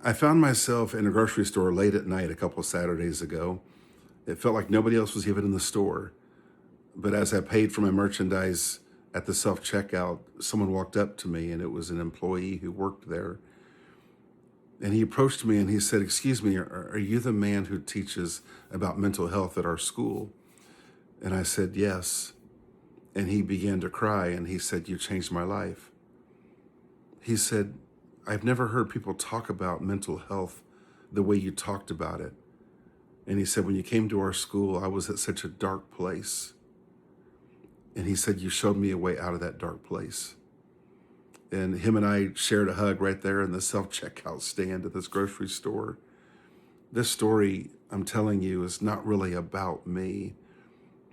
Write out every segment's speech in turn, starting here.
I found myself in a grocery store late at night a couple of Saturdays ago. It felt like nobody else was even in the store. But as I paid for my merchandise at the self checkout, someone walked up to me and it was an employee who worked there. And he approached me and he said, "Excuse me, are you the man who teaches about mental health at our school?" And I said, "Yes." And he began to cry and he said, "You changed my life." He said, "I've never heard people talk about mental health the way you talked about it." And he said, "When you came to our school, I was at such a dark place." And he said, "You showed me a way out of that dark place." And him and I shared a hug right there in the self-checkout stand at this grocery store. This story, I'm telling you, is not really about me.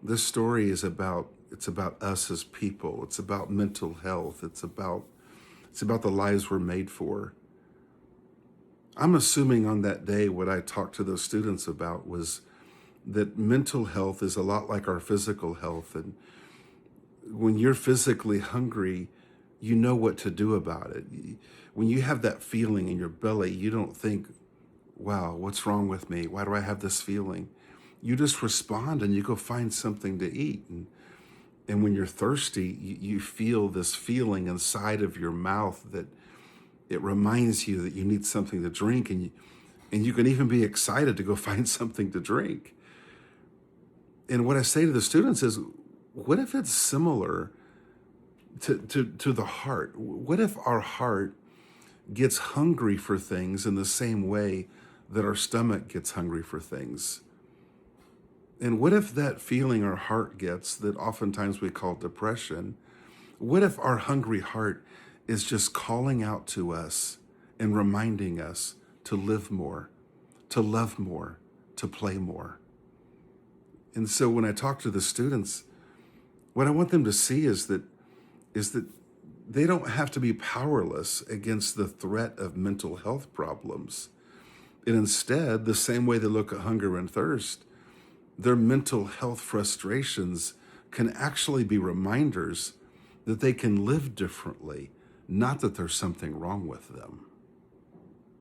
This story is it's about us as people. It's about mental health. It's about the lives we're made for. I'm assuming on that day what I talked to those students about was that mental health is a lot like our physical health. And when you're physically hungry, you know what to do about it. When you have that feeling in your belly, you don't think, wow, what's wrong with me? Why do I have this feeling? You just respond and you go find something to eat. And when you're thirsty, you feel this feeling inside of your mouth that it reminds you that you need something to drink, and you can even be excited to go find something to drink. And what I say to the students is, what if it's similar to the heart? What if our heart gets hungry for things in the same way that our stomach gets hungry for things? And what if that feeling our heart gets, that oftentimes we call depression, what if our hungry heart is just calling out to us and reminding us to live more, to love more, to play more? And so when I talk to the students, what I want them to see is that they don't have to be powerless against the threat of mental health problems. And instead, the same way they look at hunger and thirst, their mental health frustrations can actually be reminders that they can live differently, not that there's something wrong with them.